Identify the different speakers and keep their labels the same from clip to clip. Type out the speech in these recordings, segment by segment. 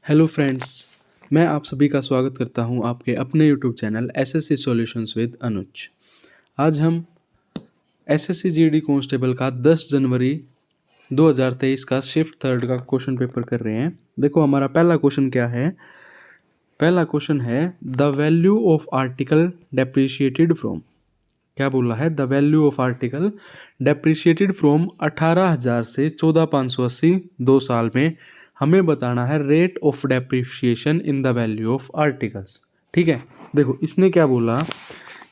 Speaker 1: Hello friends, मैं आप सभी का स्वागत करता हूं आपके अपने YouTube channel SSC solutions with Anuj. आज हम एसएससी जीडी कांस्टेबल का 10 जनवरी 2023 का शिफ्ट थर्ड का क्वेश्चन पेपर कर रहे हैं। देखो हमारा पहला क्वेश्चन क्या है। पहला क्वेश्चन है the value of article depreciated from. क्या बोला है? The value of article depreciated from 18,000 से 14,580 2 साल में हमें बताना है rate of depreciation in the value of articles. ठीक है, देखो इसने क्या बोला,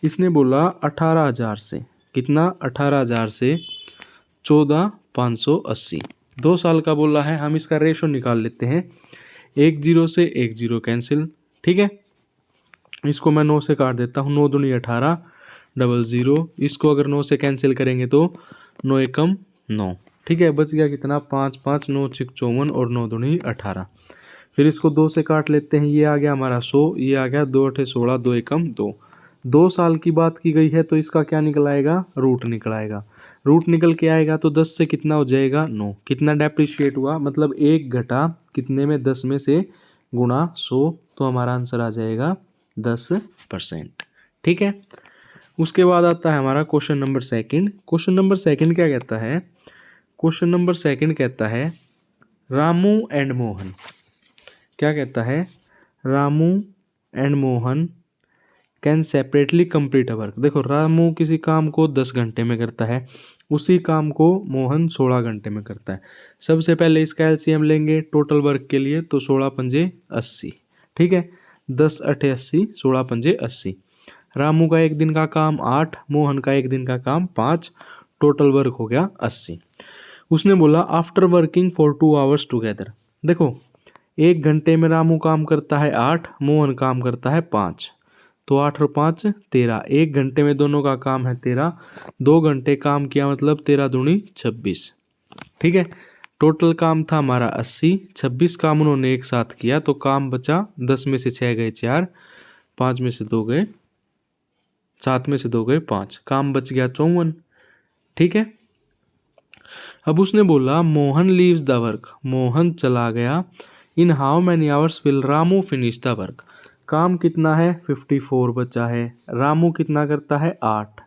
Speaker 1: इसने बोला 18,000 से कितना, 18,000 से 14,580 2 साल का बोला है। हम इसका रेशो निकाल लेते हैं, 1 0 से 1 0 कैंसिल। ठीक है, इसको मैं 9 से काट देता हूँ, 9 दूनी 18 डबल 0। इसको अगर 9 से कैंसिल करेंगे तो 9 एकम 9। ठीक है, बच गया कितना, 5 5 9 6 54 और 9 दूनी 18। फिर इसको 2 से काट लेते हैं, ये आ गया हमारा 100, ये आ गया 2 8 16 2 एकम 2। 2 साल की बात की गई है तो इसका क्या निकल आएगा, रूट निकल आएगा। रूट निकल के आएगा तो 10 से कितना हो जाएगा, 9। कितना डेप्रिशिएट हुआ, मतलब 1 घटा कितने में, 10 में से गुणा 100, तो हमारा आंसर आ जाएगा 10%। ठीक है, उसके बाद आता है हमारा question number second. Question number second क्या कहता है? क्वेश्चन नंबर सेकंड कहता है रामू एंड मोहन। क्या कहता है? Ramu and Mohan can separately complete a work. देखो रामू किसी काम को 10 घंटे में करता है, उसी काम को मोहन 16 घंटे में करता है। सबसे पहले इसका एलसीएम लेंगे टोटल वर्क के लिए, तो 16 पंजे 80। ठीक है, 10 8 80, 16 पंजे 80। रामू का एक दिन का काम 8, मोहन का एक दिन का काम 5, टोटल वर्क हो गया 80। उसने बोला after working for 2 hours together. देखो 1 घंटे में रामू काम करता है 8, मोहन काम करता है 5, तो 8 और 5 13। 1 घंटे में दोनों का काम है 13, 2 घंटे काम किया मतलब 13 दूनी 26। ठीक है, टोटल काम था हमारा 80, 26 काम उन्होंने एक साथ किया तो काम बचा 10 में से 6 गए 4, 5 में से 2 गए, 7 में से 2 गए 5, काम बच गया 54। ठीक है, अब उसने बोला Mohan leaves the work. Mohan चला गया। In how many hours will Ramu finish the work. काम कितना है, 54 बचा है। रामू कितना करता है, 8।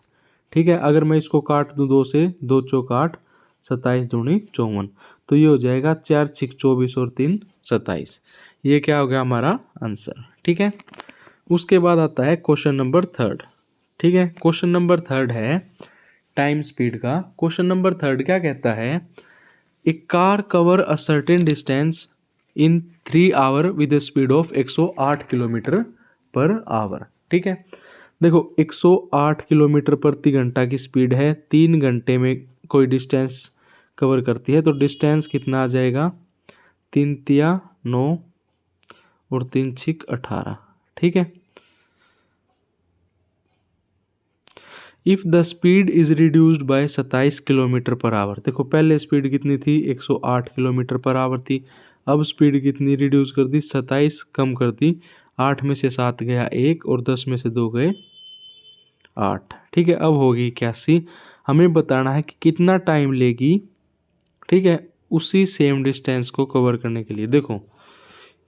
Speaker 1: ठीक है, अगर मैं इसको काट दूं 2 से, 2 चौक 8, 27 दूनी 54, तो ये हो जाएगा 4 6 24 और 3 27। ये क्या हो गया हमारा आंसर। ठीक है, उसके बाद आता है क्वेश्चन नंबर थर्ड। ठीक है, क्वेश्चन नंबर थर्ड है टाइम स्पीड का। क्वेश्चन नंबर थर्ड क्या कहता है? A car cover a certain distance in 3 hour with speed of 108 kilometre per hour. ठीक है, देखो 108 किलोमीटर प्रति घंटा की स्पीड है, 3 घंटे में कोई डिस्टेंस कवर करती है, तो डिस्टेंस कितना आ जाएगा, 3 तिया 9 और 3 छिक 18। ठीक है, if the speed is reduced by 27 kilometre per our. देखो पहले स्पीड कितनी थी, 108 किलोमीटर पर आवर थी। अब स्पीड कितनी रिड्यूस कर दी, 27 कम कर दी। 8 में से 7 गया 1 और 10 में से 2 गए 8। ठीक है, अब होगी 81। हमें बताना है कि कितना टाइम लेगी, ठीक है, उसी सेम डिस्टेंस को कवर करने के लिए। देखो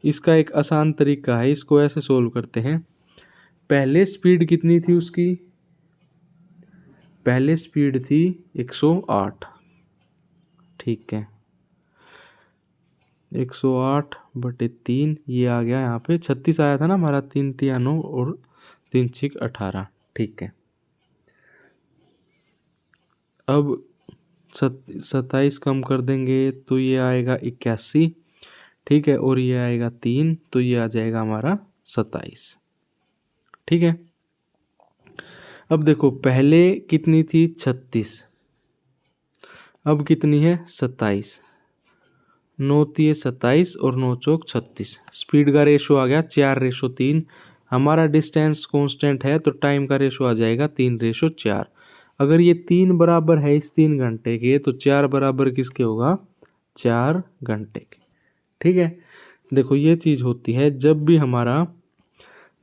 Speaker 1: इसका एक आसान तरीका है, इसको ऐसे सोल्व करते हैं। पहले स्पीड कितनी थी उसकी, पहले स्पीड थी 108। ठीक है, 108 बटे 3, ये आ गया यहाँ पे 36 आया था ना हमारा, 3 तिया 9 और 3 छिक 18। ठीक है, अब 27 कम कर देंगे तो ये आएगा 81। ठीक है, और ये आएगा 3, तो ये आ जाएगा हमारा 27। ठीक है, अब देखो पहले कितनी थी 36, अब कितनी है 27। 9 तिये 27 और 9 चौक 36। स्पीड का रेशो आ गया 4:3। हमारा डिस्टेंस कांस्टेंट है तो टाइम का रेशो आ जाएगा 3:4। अगर ये 3 बराबर है इस 3 घंटे के, तो 4 बराबर किसके होगा, 4 घंटे के। ठीक है, देखो ये चीज़ होती है जब भी हमारा,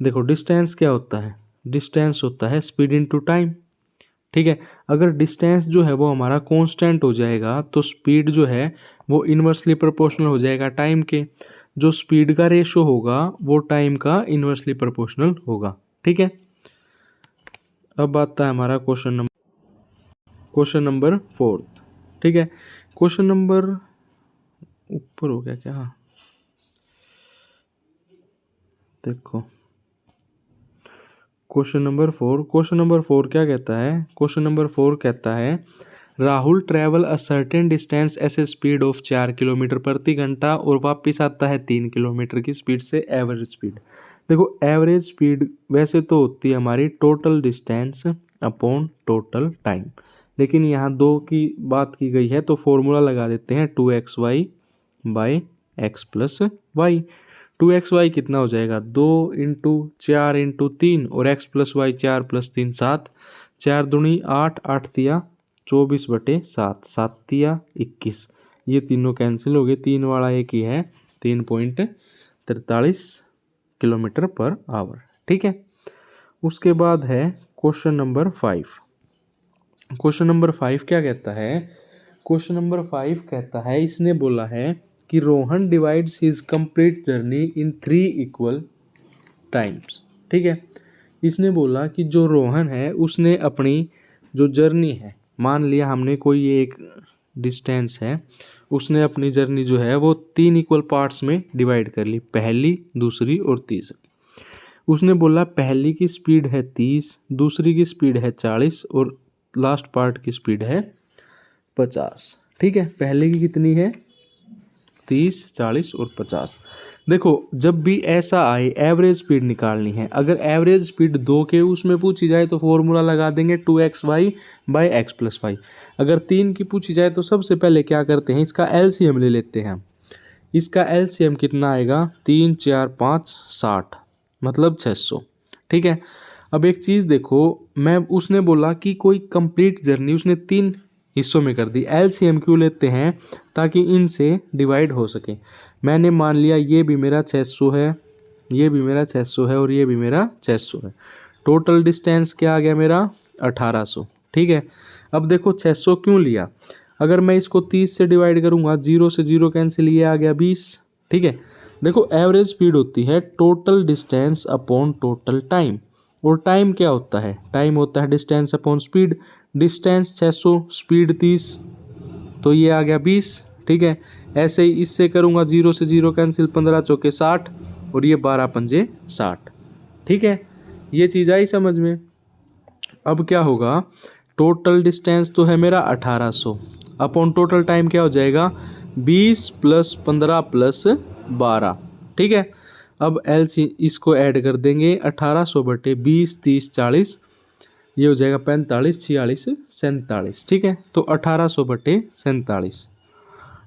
Speaker 1: देखो डिस्टेंस क्या होता है, डिस्टेंस होता है स्पीड इनटू टाइम। ठीक है, अगर डिस्टेंस जो है वो हमारा कांस्टेंट हो जाएगा तो स्पीड जो है वो इन्वर्सली प्रोपोर्शनल हो जाएगा टाइम के। जो स्पीड का रेशो होगा वो टाइम का इन्वर्सली प्रोपोर्शनल होगा। ठीक है, अब आता है हमारा क्वेश्चन नंबर 4। ठीक है, क्वेश्चन नंबर ऊपर हो गया क्या? हाँ, देखो क्वेश्चन नंबर 4 क्या कहता है? क्वेश्चन नंबर 4 कहता है Rahul travel a certain distance S A speed of 4 kilometre प्रति घंटा और वापस आता है 3 किलोमीटर की स्पीड से। एवरेज स्पीड, देखो एवरेज स्पीड वैसे तो होती है हमारी total distance upon total time, लेकिन यहाँ 2 की बात की गई है तो फॉर्मूला लगा देते हैं 2xy by x plus Y. 2xy कितना हो जाएगा? 2 इंटू 4 इंटू 3 और x प्लस वाई 4 प्लस 3 7, 4 दूनी 8, 8 तिया 24/7, 7 तिया 21, ये तीनों कैंसिल हो गए, 3 वाला एक ही है, 3.43 किलोमीटर पर आवर। ठीक है, उसके बाद है क्वेश्चन नंबर 5। क्वेश्चन नंबर 5 क्या कहता है? क्वेश्चन नंबर 5 कहता है, इसने बोला है कि Rohan divides his complete journey in 3 equal times. ठीक है, इसने बोला कि जो रोहन है उसने अपनी जो जर्नी है, मान लिया हमने कोई एक डिस्टेंस है, उसने अपनी जर्नी जो है वो 3 इक्वल पार्ट्स में डिवाइड कर ली, पहली, दूसरी और तीसरी। उसने बोला पहली की स्पीड है 30, दूसरी की स्पीड है 40 और लास्ट पार्ट की स्पीड है 50। ठीक है, पहले की कितनी है? 30, 40 और 50। देखो जब भी ऐसा आए एवरेज स्पीड निकालनी है, अगर एवरेज स्पीड 2 के उसमें पूछी जाए तो फॉर्मूला लगा देंगे 2xy by x plus Y. अगर 3 की पूछी जाए तो सबसे पहले क्या करते हैं, इसका एलसीएम ले लेते हैं हम। इसका एलसीएम कितना आएगा? 3, 4, 5, 60, मतलब 600। ठीक है, अब एक चीज़ देखो, मैं उसने बोला कि कोई कंप्लीट जर्नी उसने 3 हिस्सों में कर दी। एलसीएम क्यों लेते हैं? ताकि इनसे डिवाइड हो सके। मैंने मान लिया ये भी मेरा 600 है, ये भी मेरा 600 है और ये भी मेरा 600 है। टोटल डिस्टेंस क्या आ गया मेरा? 1800। ठीक है, अब देखो 600 क्यों लिया? अगर मैं इसको 30 से डिवाइड करूँगा, 0 से 0 कैंसिल, ये आ गया 20। ठीक है, देखो एवरेज स्पीड होती है total distance upon total time, और टाइम क्या होता है? टाइम होता है distance upon speed. Distance 600, speed 30, तो ये आ गया 20। ठीक है, ऐसे ही इससे करूँगा 0 से 0 कैंसिल, 15 चौके 60 और ये 12 पंजे 60। ठीक है, ये चीज़ आई समझ में? अब क्या होगा, टोटल डिस्टेंस तो है मेरा 1800 अपॉन टोटल टाइम क्या हो जाएगा? 20 प्लस 15 प्लस 12। ठीक है, अब एलसी इसको ऐड कर देंगे, 1800 बटे 20, 30, 40, ये हो जाएगा 45, 46, 47। ठीक है, तो 1800 बटे 47।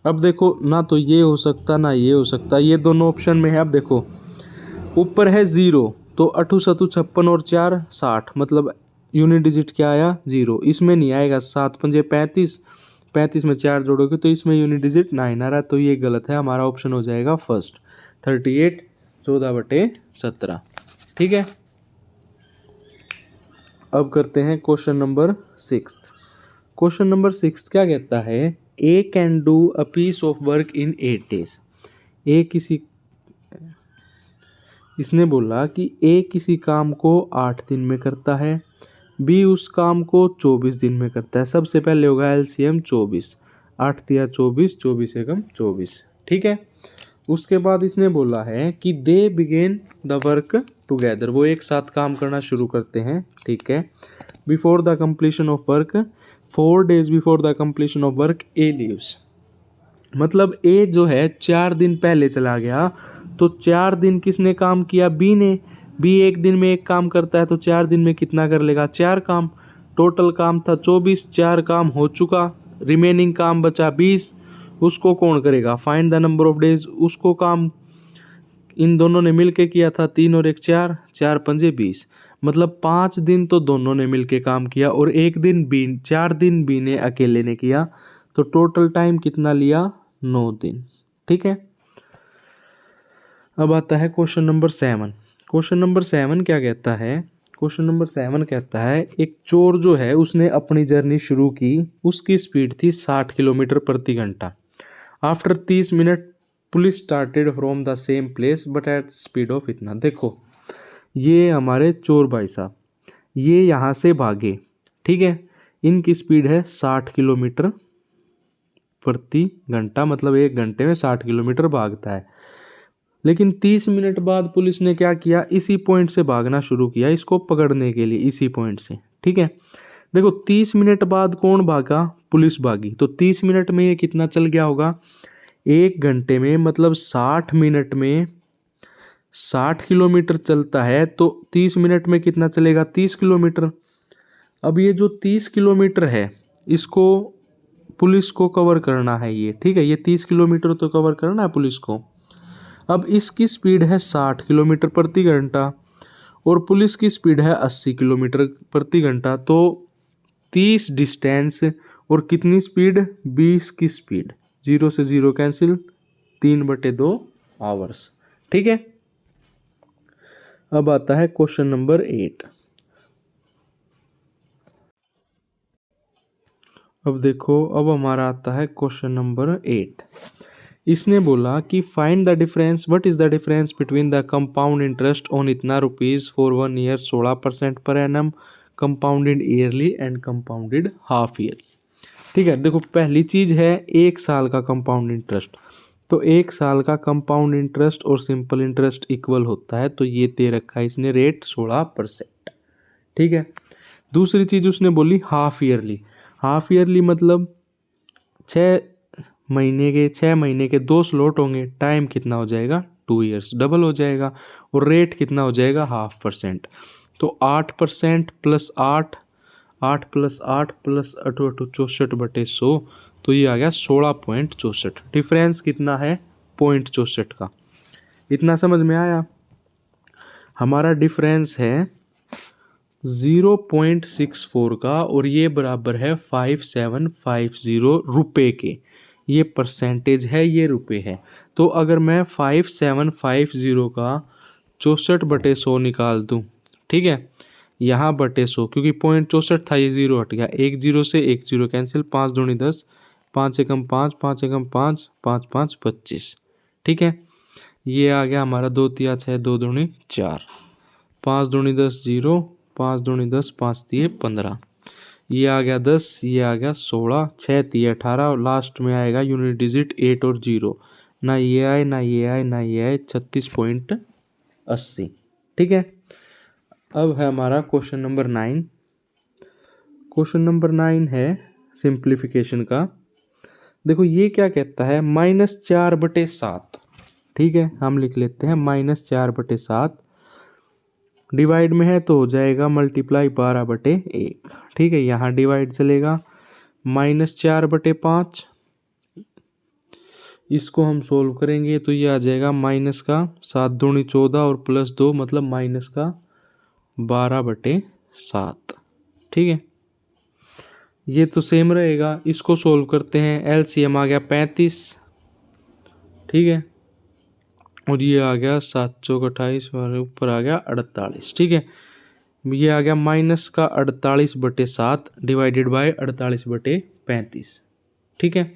Speaker 1: अब देखो ना तो ये हो सकता ना ये हो सकता, ये दोनों ऑप्शन में है। अब देखो ऊपर है 0, तो 8 7 56 और 4 60, मतलब यूनिट डिजिट क्या आया? 0। इसमें नहीं आएगा, 7 पंजे 35, 35 में 4 जोड़ोगे तो इसमें यूनिट डिजिट 9 आ रहा है, तो ये गलत है। हमारा ऑप्शन हो जाएगा फर्स्ट, 38, 14/17। ठीक है, अब करते हैं क्वेश्चन नंबर 6। क्वेश्चन नंबर 6 क्या कहता है? A can do a piece of work in 8 days. A किसी, इसने बोला कि ए किसी काम को 8 दिन में करता है, बी उस काम को 24 दिन में करता है। सबसे पहले होगा एलसीएम 24, 8 तिया 24, 24 एकम 24। ठीक है, उसके बाद इसने बोला है कि दे बिगेन द वर्क टुगेदर, वो एक साथ काम करना शुरू करते हैं। ठीक है, before the completion of work, 4 days before the completion of work A leaves, मतलब ए जो है 4 दिन पहले चला गया, तो 4 दिन किसने काम किया? बी ने। बी एक दिन में एक काम करता है तो 4 दिन में कितना कर लेगा? 4 काम। टोटल काम था 24, 4 काम हो चुका, रिमेनिंग काम बचा 20, उसको कौन करेगा? Find the number of days. उसको काम इन दोनों ने मिलके किया था, 3 और 1 4, 4 पंजे 20, मतलब 5 दिन तो दोनों ने मिलके काम किया और एक दिन बी, 4 दिन बी ने अकेले ने किया, तो टोटल टाइम कितना लिया? 9 दिन। ठीक है, अब आता है क्वेश्चन नंबर 7। क्वेश्चन नंबर 7 क्या कहता है? क्वेश्चन नंबर 7 कहता है एक चोर जो है उसने अपनी जर्नी शुरू की, उसकी स्पीड थी 60 किलोमीटर प्रति घंटा। After 30 minute police started from the same place but at speed of इतना। देखो ये हमारे चोर भाई साहब, ये यहाँ से भागे, ठीक है, इनकी स्पीड है 60 किलोमीटर प्रति घंटा, मतलब 1 घंटे में 60 किलोमीटर भागता है। लेकिन 30 मिनट बाद पुलिस ने क्या किया, इसी पॉइंट से भागना शुरू किया इसको पकड़ने के लिए, इसी पॉइंट से, ठीक है। देखो 30 मिनट बाद कौन भागा, पुलिस भागी, तो 30 मिनट में ये कितना चल गया होगा, 1 घंटे में मतलब 60 मिनट में 60 किलोमीटर चलता है, तो 30 मिनट में कितना चलेगा, 30 किलोमीटर। अब ये जो 30 किलोमीटर है इसको पुलिस को कवर करना है ये, ठीक है, ये 30 किलोमीटर तो कवर करना है पुलिस को। अब इसकी स्पीड है 60 किलोमीटर प्रति घंटा और पुलिस की स्पीड है 80 किलोमीटर प्रति घंटा, तो 30 डिस्टेंस और कितनी स्पीड, 20 की स्पीड, 0 से 0 कैंसिल, 3/2 आवर्स, ठीक है। अब आता है क्वेश्चन नंबर 8। अब देखो, अब हमारा आता है क्वेश्चन नंबर 8। इसने बोला कि find the difference, what is the difference between the compound interest on इतना rupees for 1 year 16% per annum, compounded yearly and compounded half yearly, ठीक है। देखो पहली चीज है 1 साल का कंपाउंड इंटरेस्ट, तो 1 साल का कंपाउंड इंटरेस्ट और सिंपल इंटरेस्ट इक्वल होता है, तो ये दे रखा है इसने रेट 16%, ठीक है। दूसरी चीज उसने बोली हाफ ईयरली, हाफ ईयरली मतलब 6 महीने के 2 स्लॉट होंगे, टाइम कितना हो जाएगा, 2 ईयर्स, डबल हो जाएगा, और रेट कितना हो जाएगा 0.5%, तो 8% प्लस 8, 8 प्लस 8 प्लस 8 64/100, तो ये आ गया 16.64। डिफरेंस कितना है, 0.64 का। इतना समझ में आया। हमारा डिफरेंस है 0.64 का और ये बराबर है 5750 रुपये के, ये परसेंटेज है, ये रुपये है। तो अगर मैं 5750 का 64/100 निकाल दूं, ठीक है, यहाँ बटे 100, क्योंकि 0.64 था, ये 0 हट गया, 1 0 से 1 0 कैंसिल, 5 दूनी 10, 5 एकम 5, 5 एकम 5, 5 5 25, ठीक है। ये आ गया हमारा 2 तिया 6, 2 दूनी 4, 5 दूनी 10 0, 5 दूनी 10, 5 तिये 15, ये आ गया 10, ये आ गया 16, 6 तिये 18 और लास्ट में आएगा यूनिट डिजिट 8 और 0, ना ये आए ना ये आए ना ये आए, 36.80, ठीक है। अब है हमारा क्वेश्चन नंबर 9। क्वेश्चन नंबर 9 है सिंप्लीफिकेशन का। देखो ये क्या कहता है, -4/7, ठीक है, हम लिख लेते हैं -4/7, डिवाइड में है तो हो जाएगा मल्टीप्लाई 12/1, ठीक है, यहाँ डिवाइड चलेगा, -4/5, इसको हम सोल्व करेंगे तो ये आ जाएगा माइनस का 7 दूनी 14 और प्लस 2 मतलब माइनस का 12/7, ठीक है। ये तो सेम रहेगा, इसको सोल्व करते हैं, एलसीएम आ गया 35, ठीक है, और ये आ गया 7 चौक 28, ऊपर आ गया 48, ठीक है। ये आ गया माइनस का 48/7 डिवाइडेड बाय 48/35, ठीक है।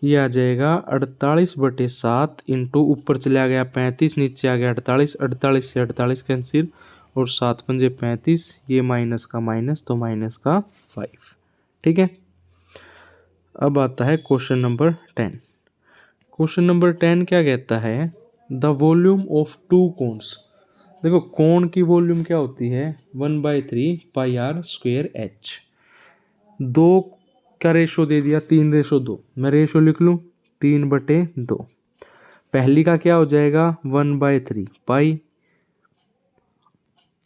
Speaker 1: ये आ जाएगा 48/7 इंटू ऊपर चला गया 35, नीचे आ गया 48, 48 से 48 कैंसिल और 7 पंजे 35, ये माइनस का माइनस तो माइनस का 5, ठीक है। अब आता है क्वेश्चन नंबर 10। क्वेश्चन नंबर 10 क्या कहता है, द वॉल्यूम ऑफ 2 कोन्स। देखो कोण की वॉल्यूम क्या होती है, 1/3 पाई आर स्क्वेयर एच। 2 का रेशो दे दिया 3:2, मैं रेशो लिख लूँ 3/2। पहली का क्या हो जाएगा 1/3 पाई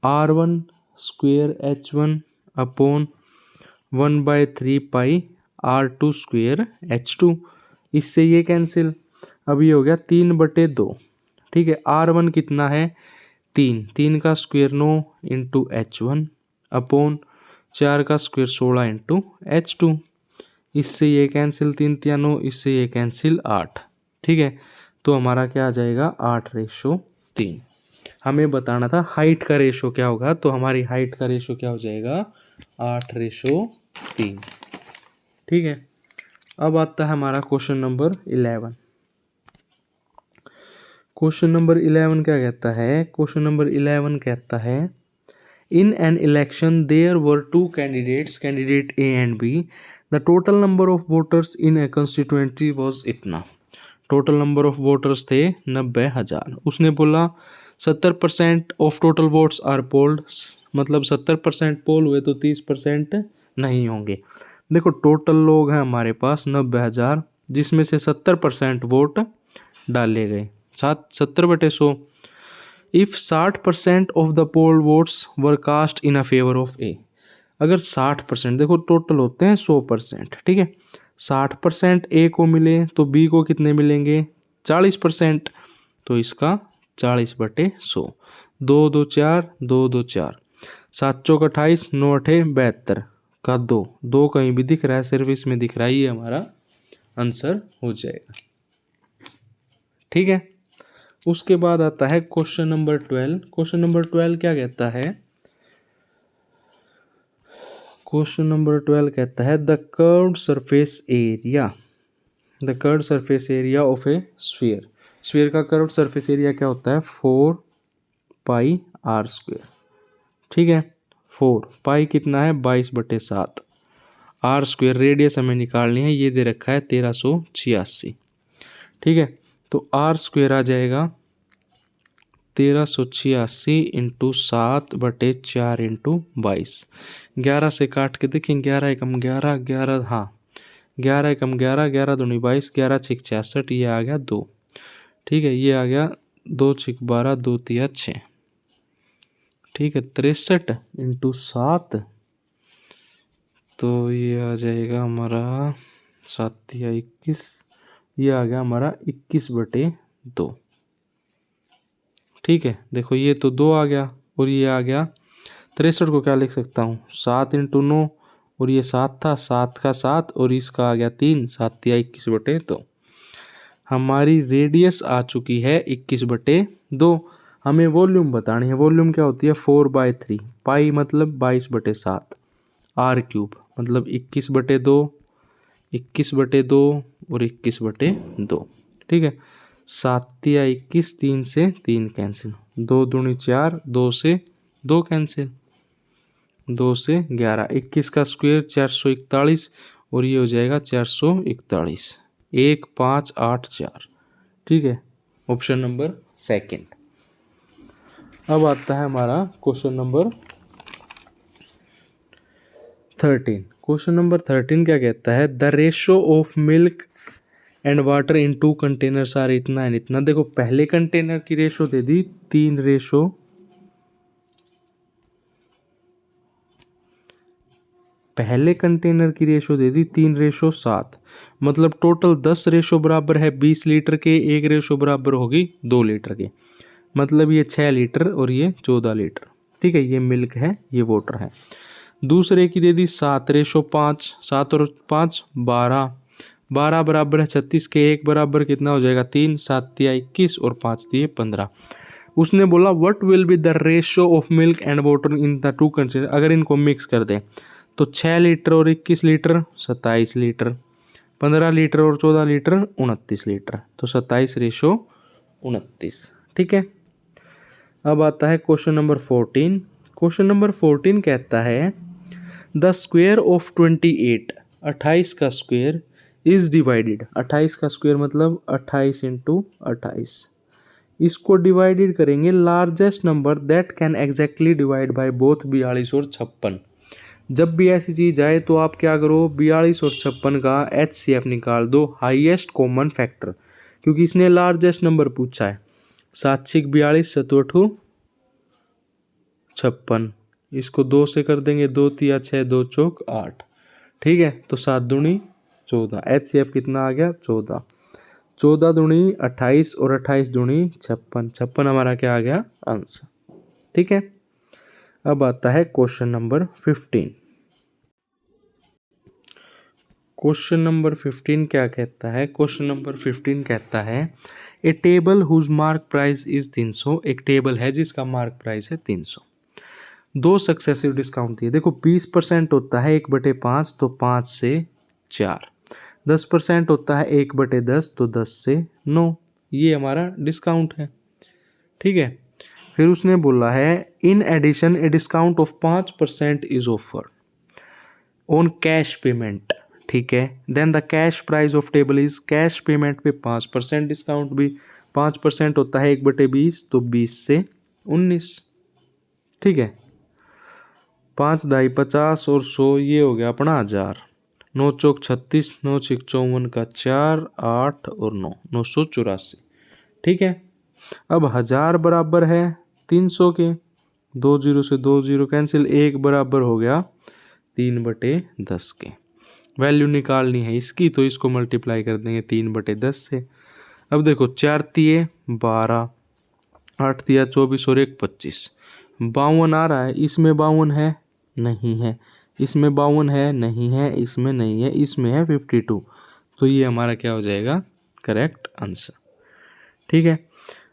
Speaker 1: R1 स्क्वेयर H1 अपॉन 1/3 पाई R2 स्क्वेयर H2, इससे ये कैंसिल। अब ये हो गया 3/2, ठीक है। R1 कितना है 3, 3 का स्क्वेयर 9 इंटू H1 अपॉन 4 का स्क्वेयर 16 इंटू H2, इससे ये कैंसिल, 3 तिया 9, इससे ये कैंसिल 8, ठीक है। तो हमारा क्या आ जाएगा 8:3। हमें बताना था हाइट का रेशो क्या होगा, तो हमारी हाइट का रेशो क्या हो जाएगा 8:3, ठीक है। अब आता है हमारा क्वेश्चन नंबर 11। क्वेश्चन नंबर 11 क्या कहता है? क्वेश्चन नंबर 11 कहता है in an election there were two candidates, candidate A and B, the total number of voters in a constituency was इतना। टोटल नंबर ऑफ वोटर्स थे 90,000। उसने बोला 70% of total votes are polled, मतलब 70% पोल हुए तो 30% नहीं होंगे। देखो टोटल लोग हैं हमारे पास 90,000, जिसमें से 70% वोट डाले गए। 70/100। If 60% of the poll votes were cast in a favour of A, अगर 60%, देखो टोटल होते हैं 100%, ठीक है, 60% ए को मिले तो बी को कितने मिलेंगे? 40%, तो इसका 40/100। 2 2 4, 2 2 4, 7 चौक 28, 9 8 72 का 2, 2 कहीं भी दिख रहा है, सिर्फ इसमें दिख रहा है, ये हमारा आंसर हो जाएगा। ठीक है, उसके बाद आता है क्वेश्चन नंबर 12। क्वेश्चन नंबर 12 क्या कहता है? क्वेश्चन नंबर 12 कहता है the curved surface area, the curved surface area of A sphere. Sphere का कर्व्ड सरफेस एरिया क्या होता है? 4πr²। ठीक है, 4 पाई कितना है? 22/7। r² रेडियस हमें निकालनी है, ये दे रखा है 1386। ठीक है, तो r² आ जाएगा 1386 × 7/4 × 22। 11 से काट के देखें, 11 एकम 11, 11, हाँ 11 एकम 11, 11 दूनी 22, 11 6 66, ये आ गया 2। ठीक है, ये आ गया 2 6 12, 2 3 6। ठीक है, 63 × 7, तो ये आ जाएगा हमारा 7 या 21, ये आ गया हमारा 21/2। ठीक है, देखो ये तो 2 आ गया और ये आ गया 63 को क्या लिख सकता हूँ? 7 × 9, और ये 7 था, 7 का 7 और इसका आ गया 3, 7 या 21/2। हमारी रेडियस आ चुकी है 21/2। हमें वॉल्यूम बतानी है। वॉल्यूम क्या होती है? 4/3। पाई मतलब 22/7। r³ मतलब 21/2, 21/2 और 21/2। ठीक है, 7 या 21, 3 से 3 कैंसिल, 2 दूनी 4, 2 से 2 कैंसिल, 2 से 11, 21 का स्क्वायर 441 और ये हो जाएगा 441, 1 5 8 4। ठीक है, ऑप्शन नंबर सेकंड। अब आता है हमारा क्वेश्चन नंबर 13। क्वेश्चन नंबर 13 क्या कहता है? The ratio of milk and water in 2 containers are इतना एंड इतना। देखो पहले कंटेनर की रेशो दे दी 3 रेशो, पहले कंटेनर की रेशो दे दी 3/7, मतलब टोटल 10 रेशो बराबर है 20 लीटर के, 1 रेशो बराबर होगी 2 लीटर के, मतलब ये 6 लीटर और ये 14 लीटर। ठीक है, ये मिल्क है, ये वाटर है। दूसरे की दे दी 7/5, 7 और 5 12, 12 बराबर है 36 के, 1 बराबर कितना हो जाएगा 3, 7 या 21 और 5 दिए 15। उसने बोला what will be the ratio of milk and water in the 2 container, अगर इनको मिक्स कर दें तो 6 लीटर और 21 लीटर 27 लीटर, 15 लीटर और 14 लीटर 29 लीटर, तो 27/29। ठीक है, अब आता है क्वेश्चन नंबर 14। क्वेश्चन नंबर 14 कहता है द स्क्वायर ऑफ 28, 28 का स्क्वायर इज डिवाइडेड, 28 का स्क्वायर मतलब 28 × 28, इसको डिवाइडेड करेंगे largest number that can exactly divide by both 42 और 56। जब भी ऐसी चीज आए तो आप क्या करो, 42 और 56 का HCF निकाल दो, हाईएस्ट कॉमन फैक्टर, क्योंकि इसने लार्जेस्ट नंबर पूछा है। 7 6 42, 7 8 56, इसको 2 से कर देंगे, 2 3 6, 2 चौक 8। ठीक है, तो 7 दूनी 14, HCF कितना आ गया 14, 14 दूनी 28 और 28 दूनी 56, 56 हमारा क्या आ गया आंसर। ठीक है, अब आता है क्वेश्चन नंबर 15। क्वेश्चन नंबर 15 क्या कहता है? क्वेश्चन नंबर 15 कहता है a table whose mark price is 300, एक टेबल है जिसका मार्क प्राइस है 300, 2 सक्सेसिव डिस्काउंट दिए। देखो 20% होता है 1/5, तो 5 से 4, 10% होता है 1/10, तो 10 से 9, ये हमारा डिस्काउंट है, ठीक है। फिर उसने बोला है in addition a discount of 5% is offered on cash payment, ठीक है। Then the cash price of table is, cash payment पे 5% डिस्काउंट भी 5% होता है 1/20, तो 20 से 19, ठीक है। 5 दाई 50 और 100 ये हो गया अपना 1000, 9 चौक 36, 9 छिक 54 का 4, 8 और 9, 984, ठीक है। अब 1000 बराबर है 300 के, 2 जीरो से 2 जीरो कैंसिल, 1 बराबर हो गया 3/10 के। वैल्यू निकालनी है इसकी, तो इसको मल्टीप्लाई कर देंगे 3/10 से। अब देखो 4 तिये 12, 8 तिया 24 और 1 25, 52 आ रहा है। इसमें 52 है नहीं है, इसमें 52 है नहीं है, इसमें नहीं है, इसमें है 52, तो ये हमारा क्या हो जाएगा करेक्ट आंसर, ठीक है।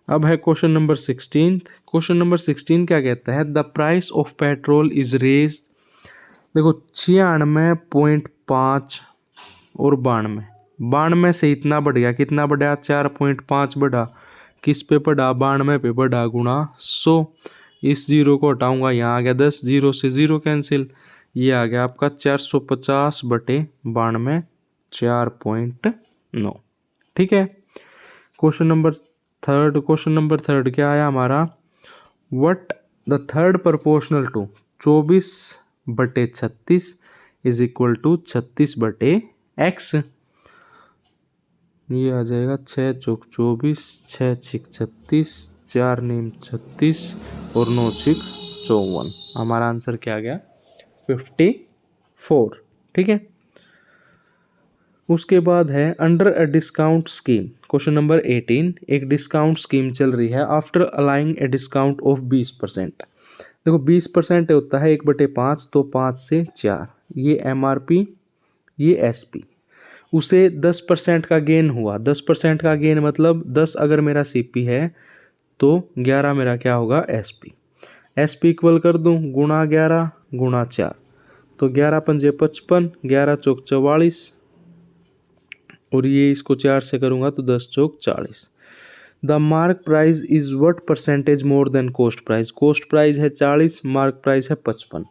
Speaker 1: अब है क्वेश्चन नंबर 16। क्वेश्चन नंबर 16 क्या कहता है, the price of petrol is raise, देखो 96.5 और 92, 92 से इतना बढ़ गया, कितना बढ़ा 4.5 बढ़ा, किस पे बढ़ा 92 पे बढ़ा, गुणा 100, इस जीरो को हटाऊंगा यहाँ आ गया 10, जीरो से जीरो कैंसिल, ये आ गया आपका 450/92, 4.9, ठीक है। क्वेश्चन नंबर थर्ड क्या आया हमारा, what the third proportional to 24/36 is equal to 36/x, ये आ जाएगा 6 चौक 24, 6 छिक 36, 4 नीम 36 और 9 छिक 54, हमारा आंसर क्या आ गया 54, ठीक है। उसके बाद है under a discount scheme, question number 18, एक डिस्काउंट स्कीम चल रही है आफ्टर अलाइंग ए डिस्काउंट ऑफ 20%, देखो 20% होता है 1/5, तो 5 से 4, ये MRP ये SP, उसे 10% का गेन हुआ, 10% का गेन मतलब 10 अगर मेरा CP है तो 11 मेरा क्या होगा SP इक्वल कर दूं गुणा 11 गुणा 4, तो 11 पंजे 55, 11 चौक 44 और ये इसको 4 से करूंगा तो 10 चौक 40। The mark price is what percentage more than coast price, coast price है 40, मार्क प्राइस है 55,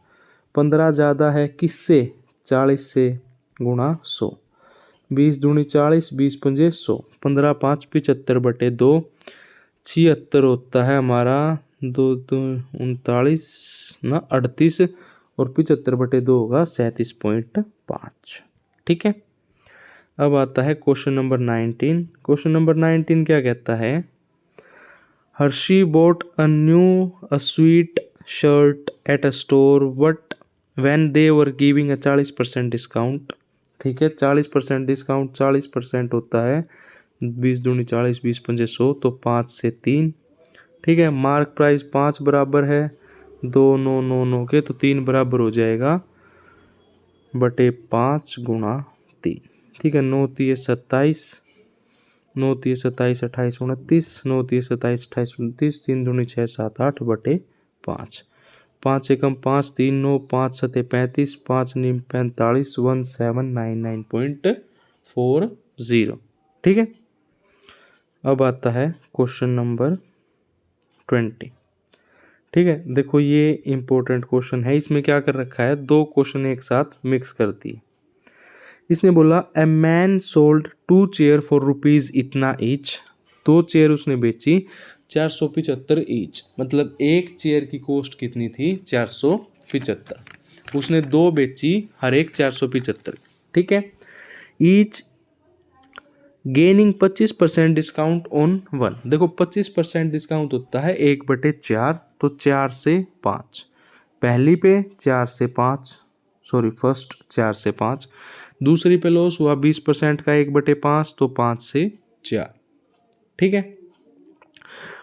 Speaker 1: 15 ज़्यादा है किससे 40 से, गुणा 100, 20 दूनी 40, 20 पंजे 100, 15 5 75/2, 76 होता है हमारा, 2 39 ना 38 और 75/2 होगा 37.5, ठीक है। अब आता है क्वेश्चन नंबर 19। क्वेश्चन नंबर 19 क्या कहता है, Harshi bought a sweatshirt at a store what when they were giving a 40% discount, ठीक है। 40% डिस्काउंट, 40% होता है 20 दूनी 40, 20 पंजे 100, तो 5 से 3, ठीक है। मार्क प्राइस 5 बराबर है 2 9 9 9 के, तो 3 बराबर हो जाएगा बटे 5 गुणा 3, ठीक है। 9 तिये 27, 9 तिये 27 28 29, 9 तिये 27 28 29, 3 दूनी 6 7 8 बटे 5, 5 एकम 5 3 9, 5 सते 35, 5 नीम 45, 1799.40, ठीक है। अब आता है क्वेश्चन नंबर 20, ठीक है। देखो ये इंपॉर्टेंट क्वेश्चन है, इसमें क्या कर रखा है, 2 क्वेश्चन एक साथ मिक्स कर दिए। इसने बोला a man sold 2 chair for rupees इतना ईच, 2 चेयर उसने बेची 475 ईच, मतलब एक चेयर की कॉस्ट कितनी थी 475, उसने 2 बेची हर एक 475, ठीक है। ईच गेनिंग 25% डिस्काउंट ऑन 1, देखो 25% डिस्काउंट होता है 1/4, तो 4 से 5, पहली पे 4 से 5, सॉरी फर्स्ट 4 से 5, दूसरी पे लॉस हुआ 20% का 1/5, तो 5 से 4, ठीक है।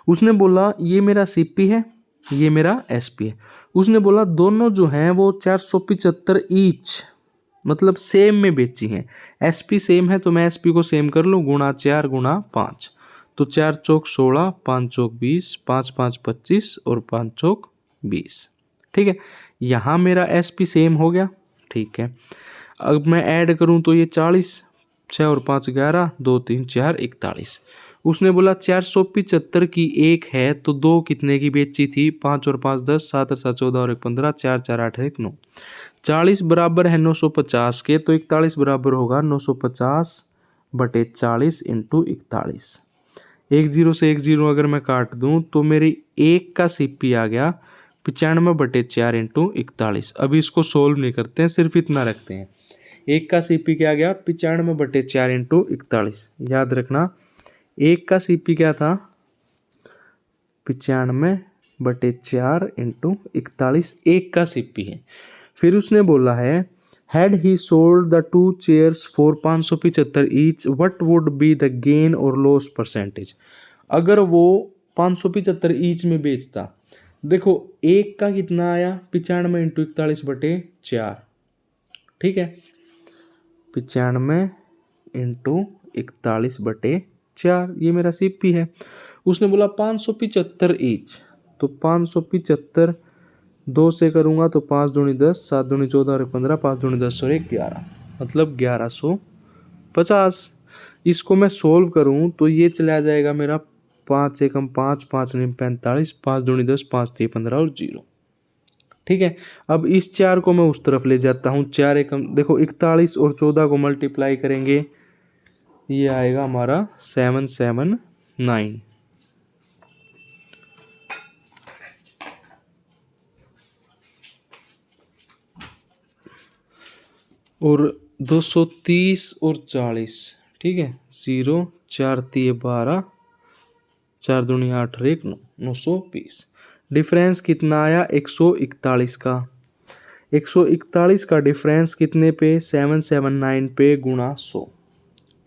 Speaker 1: उसने बोला ये मेरा CP है, ये मेरा SP है, उसने बोला दोनों जो हैं वो 475 ईच, मतलब सेम में बेची हैं, SP सेम है तो मैं SP को सेम कर लूँ, गुणा 4 गुणा 5, तो 4 चौक 16, 5 चौक 20, 5 5 25 और 5 चौक 20, ठीक है। यहाँ मेरा SP सेम हो गया, ठीक है। अब मैं ऐड करूँ तो ये 40, 6 और 5 11, 2 3 4 41, उसने बोला 475 की एक है तो दो कितने की बेची थी, 5 और 5 10, 7 और 7 14 और 1 15, 4 4 8 1 9, 40 बराबर है 950 के, तो 41 बराबर होगा 950/40 इंटू 41। 10 से 10 अगर मैं काट दूं तो मेरी एक का सीपी आ गया 95/4 इंटू 41। अभी इसको सोल्व नहीं करते हैं, सिर्फ इतना रखते हैं। एक का सीपी क्या गया 95/4 इंटू 41। याद रखना एक का सीपी क्या था 95/4 इंटू 41 एक का सीपी है। फिर उसने बोला है had he sold the 2 chairs for 575 each what would be the gain और लॉस परसेंटेज। अगर वो 575 ईच में बेचता, देखो एक का कितना आया 95 इंटू 41/4, ठीक है 95 इंटू 41/4 ये मेरा सीपी है। उसने बोला 575 ईच, तो 575 2 से करूँगा तो 5 दूनी 10, 7 दूनी 14 और 15, 5 दूनी 10 और 1 11, मतलब 1150। इसको मैं सोल्व करूँ तो ये चला जाएगा मेरा 5 एकम 5, 5 9 45, 5 दूनी 10, 5 3 15 और 0, ठीक है। अब इस 4 को मैं उस तरफ ले जाता हूँ, 4 एकम देखो 41 और 14 को मल्टीप्लाई करेंगे, ये आएगा हमारा 779, और 230 और 40, ठीक है 0 4 3 12, 4 दूनी 8 और 1 9, 920। डिफरेंस कितना आया 141 का। 141 का डिफरेंस कितने पे 779 पे गुणा 100,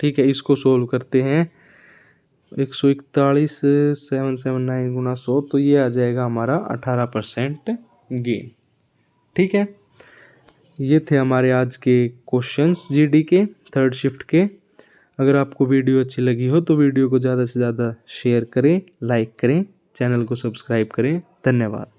Speaker 1: ठीक है। इसको सोल्व करते हैं 141 779 गुणा 100, तो ये आ जाएगा हमारा 18% गेन, ठीक है। ये थे हमारे आज के क्वेश्चंस जीडी के थर्ड शिफ्ट के। अगर आपको वीडियो अच्छी लगी हो तो वीडियो को ज़्यादा से ज़्यादा शेयर करें, लाइक करें, चैनल को सब्सक्राइब करें। धन्यवाद।